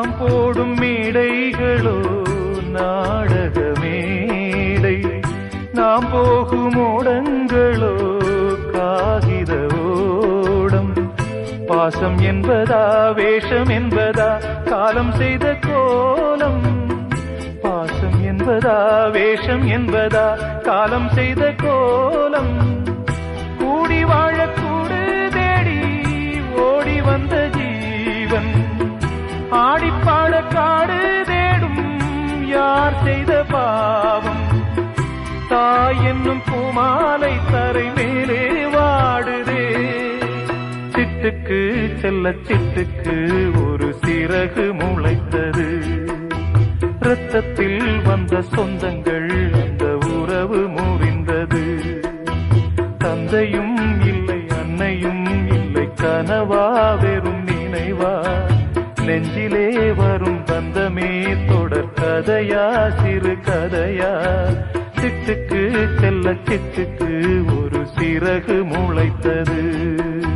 நாம் போடும் மேடைகளோ நாடக மேடை, நாம் போகும் ஓடங்களோ காகித ஓடம். பாசம் என்பதா வேஷம் என்பதா காலம் செய்த கோலம், பாசம் என்பதா வேஷம் என்பதா காலம் செய்த கோலம். கூடி வாழக்கூடு தேடி ஓடி வந்த ஜீவன், ஆடிப்பாட காடு தேடும் யார் செய்த பாவம். தாய் என்னும் பூமாலை தரை மேலே வாடுதே, சிட்டுக்கு செல்ல சிட்டுக்கு ஒரு சிறகு முளைத்தது. இரத்தத்தில் வந்த சொந்தங்கள் அந்த உறவு முறிந்தது. தந்தையும் இல்லை அன்னையும் இல்லை, கனவா வெறும் நினைவா, நெஞ்சிலே வரும் பந்தமே தொடர் கதையா சிறு கதையா. சிட்டுக்கு செல்ல சிட்டுக்கு ஒரு சிறகு முளைத்தது.